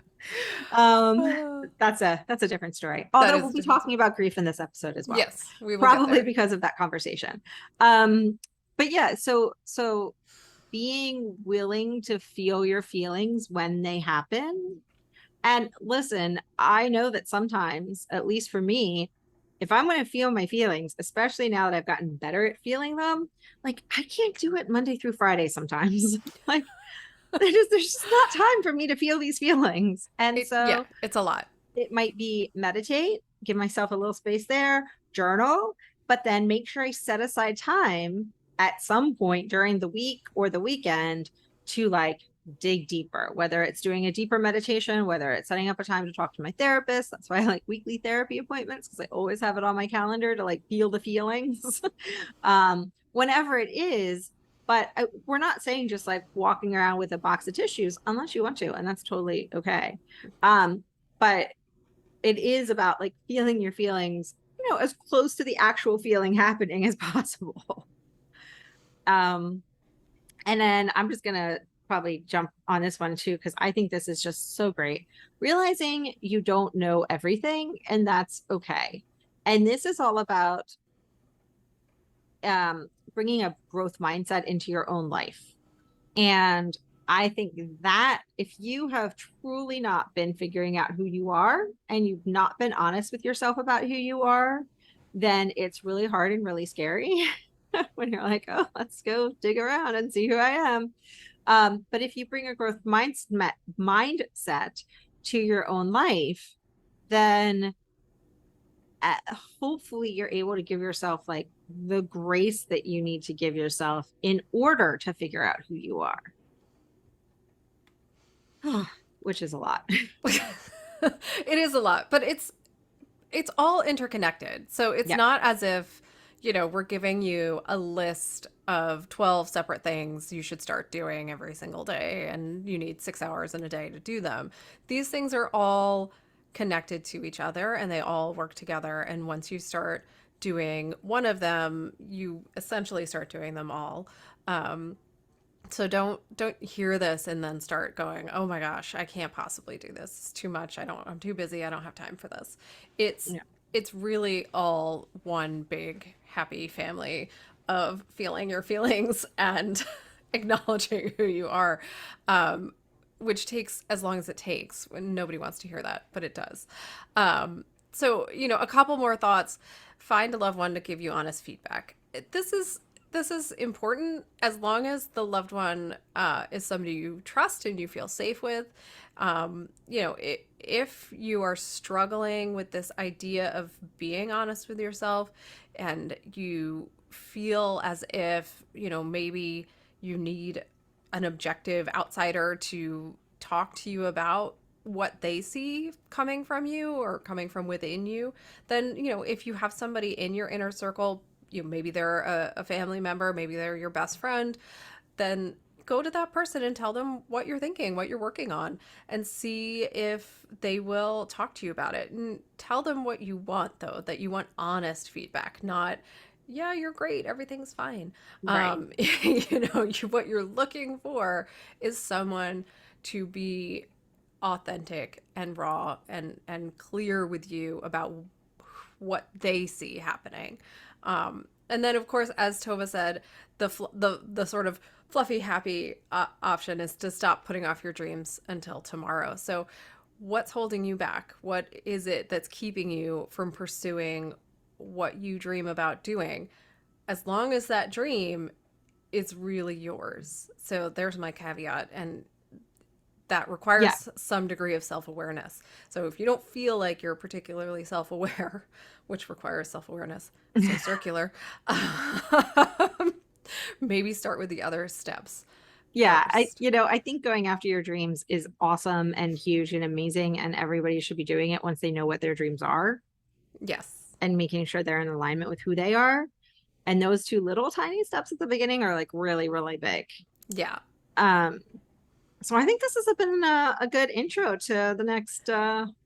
B: That's a different story. Although we'll be talking about grief in this episode as well.
A: Yes, we will
B: probably because of that conversation. But yeah, so being willing to feel your feelings when they happen. And listen, I know that sometimes, at least for me, if I'm going to feel my feelings, especially now that I've gotten better at feeling them, like I can't do it Monday through Friday sometimes. Like there's just not time for me to feel these feelings. And it's
A: a lot.
B: It might be meditate, give myself a little space there, journal, but then make sure I set aside time at some point during the week or the weekend to like dig deeper, whether it's doing a deeper meditation, whether it's setting up a time to talk to my therapist. That's why I like weekly therapy appointments, because I always have it on my calendar to like feel the feelings whenever it is. But we're not saying just like walking around with a box of tissues unless you want to, and that's totally okay. But it is about like feeling your feelings, as close to the actual feeling happening as possible. And then I'm just going to probably jump on this one too, because I think this is just so great. Realizing you don't know everything, and that's okay. And this is all about bringing a growth mindset into your own life. And I think that if you have truly not been figuring out who you are and you've not been honest with yourself about who you are, then it's really hard and really scary when you're like, oh, let's go dig around and see who I am. But if you bring a growth mindset to your own life, then hopefully you're able to give yourself like the grace that you need to give yourself in order to figure out who you are. Which is a lot.
A: It is a lot, but it's all interconnected. So it's not as if, we're giving you a list of 12 separate things you should start doing every single day, and you need 6 hours in a day to do them. These things are all connected to each other, and they all work together. And once you start doing one of them, you essentially start doing them all. Um, so don't hear this and then start going, "Oh my gosh, I can't possibly do this. It's too much. I'm too busy. I don't have time for this." It's
B: Yeah.
A: it's really all one big happy family of feeling your feelings and acknowledging who you are. Which takes as long as it takes. Nobody wants to hear that, but it does. So, a couple more thoughts. Find a loved one to give you honest feedback. This is important as long as the loved one is somebody you trust and you feel safe with. If you are struggling with this idea of being honest with yourself and you feel as if, maybe you need an objective outsider to talk to you about what they see coming from you or coming from within you, then, if you have somebody in your inner circle, maybe they're a family member, maybe they're your best friend, then go to that person and tell them what you're thinking, what you're working on, and see if they will talk to you about it. And tell them what you want, though, that you want honest feedback, not, yeah, you're great, everything's fine.
B: Right.
A: What you're looking for is someone to be authentic and raw and clear with you about what they see happening. And then, of course, as Tova said, the sort of fluffy, happy option is to stop putting off your dreams until tomorrow. So, what's holding you back? What is it that's keeping you from pursuing what you dream about doing? As long as that dream is really yours. So, there's my caveat. And that requires
B: Yeah.
A: some degree of self-awareness. So if you don't feel like you're particularly self-aware, which requires self-awareness, so circular, maybe start with the other steps
B: Yeah,
A: first.
B: I think going after your dreams is awesome and huge and amazing, and everybody should be doing it once they know what their dreams are
A: Yes.
B: and making sure they're in alignment with who they are. And those two little tiny steps at the beginning are like really, really big.
A: Yeah.
B: Um, so I think this has been a good intro to the next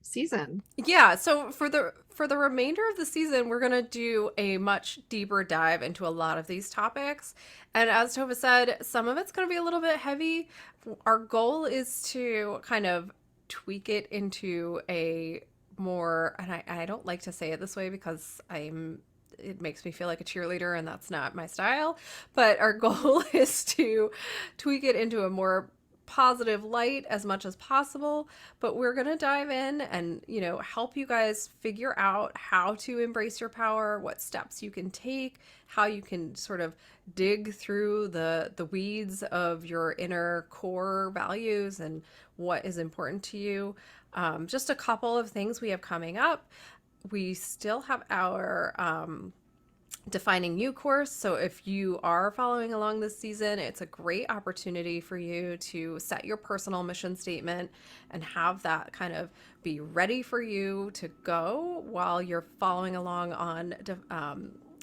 B: season.
A: Yeah, so for the remainder of the season, we're gonna do a much deeper dive into a lot of these topics. And as Tova said, some of it's gonna be a little bit heavy. Our goal is to kind of tweak it into a more, and I don't like to say it this way because it makes me feel like a cheerleader and that's not my style. But our goal is to tweak it into a more positive light as much as possible, but we're going to dive in and help you guys figure out how to embrace your power, what steps you can take, how you can sort of dig through the weeds of your inner core values and what is important to you. Just a couple of things we have coming up. We still have our Defining You course. So if you are following along this season, it's a great opportunity for you to set your personal mission statement and have that kind of be ready for you to go while you're following along on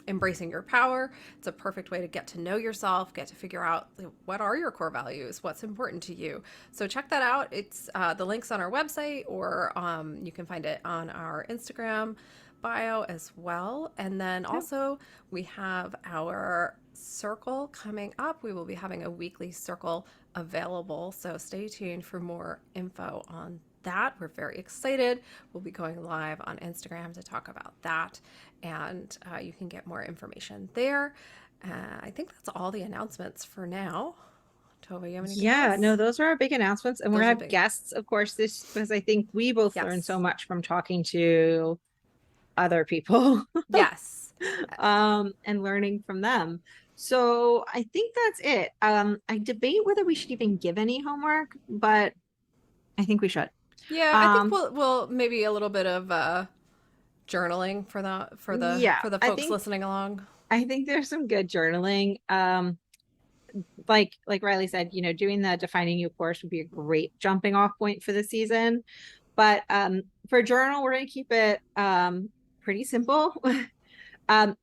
A: embracing your power. It's a perfect way to get to know yourself, get to figure out what are your core values, what's important to you. So check that out. It's the link's on our website, or you can find it on our Instagram bio as well. And then also we have our circle coming up. We will be having a weekly circle available, so stay tuned for more info on that. We're very excited. We'll be going live on Instagram to talk about that, and you can get more information there. I think that's all the announcements for now. Tova, you have anything else?
B: No, those are our big announcements. And we're
A: Those
B: gonna
A: are
B: have
A: big.
B: guests, of course, this because I think we both learned
A: Yes.
B: so much from talking to other people
A: Yes.
B: and learning from them. So I think that's it. I debate whether we should even give any homework, but I think we should.
A: Yeah, I think
B: Um,
A: we'll maybe a little bit of journaling
B: yeah,
A: for the folks listening along.
B: I think there's some good journaling. Like Riley said, doing the Defining You course would be a great jumping off point for the season. But for journal, we're going to keep it pretty simple. And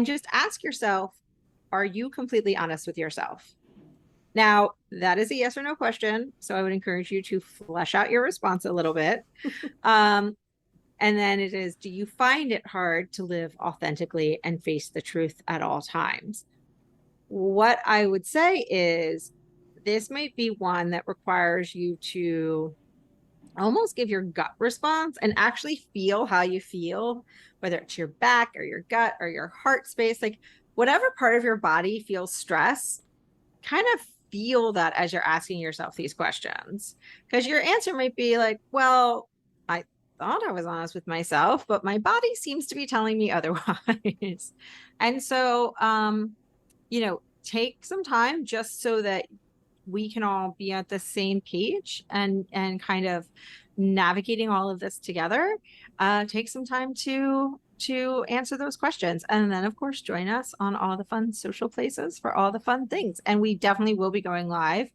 B: just ask yourself, are you completely honest with yourself? Now, that is a yes or no question. So I would encourage you to flesh out your response a little bit. And then it is, do you find it hard to live authentically and face the truth at all times? What I would say is this might be one that requires you to almost give your gut response and actually feel how you feel, whether it's your back or your gut or your heart space, like whatever part of your body feels stress, kind of feel that as you're asking yourself these questions. Because your answer might be like, well, I thought I was honest with myself, but my body seems to be telling me otherwise. And so, take some time just so that we can all be at the same page and kind of navigating all of this together. Take some time to answer those questions, and then of course join us on all the fun social places for all the fun things. And we definitely will be going live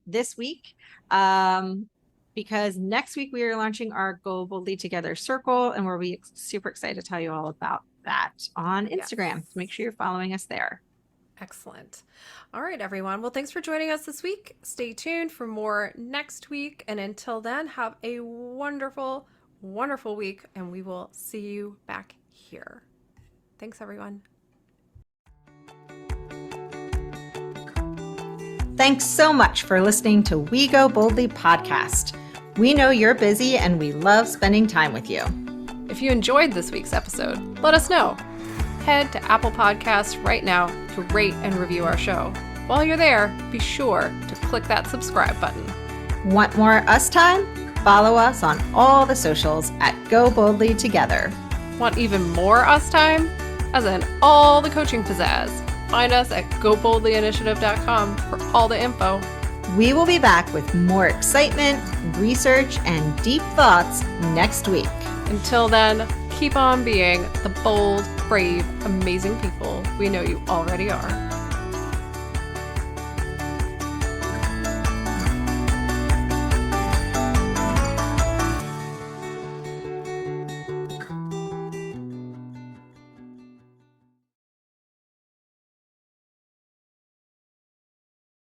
B: this week, because next week we are launching our Go Boldly Together circle, and we'll be super excited to tell you all about that on Instagram.
A: Yes.
B: So make sure you're following us there.
A: Excellent. All right, everyone. Well, thanks for joining us this week. Stay tuned for more next week. And until then, have a wonderful, wonderful week. And we will see you back here. Thanks, everyone.
C: Thanks so much for listening to We Go Boldly podcast. We know you're busy and we love spending time with you.
A: If you enjoyed this week's episode, let us know. Head to Apple Podcasts right now to rate and review our show. While you're there, be sure to click that subscribe button.
C: Want more us time? Follow us on all the socials at Go Boldly Together.
A: Want even more us time? As in all the coaching pizzazz. Find us at goboldlyinitiative.com for all the info.
C: We will be back with more excitement, research, and deep thoughts next week.
A: Until then, keep on being the bold, brave, amazing people we know you already are.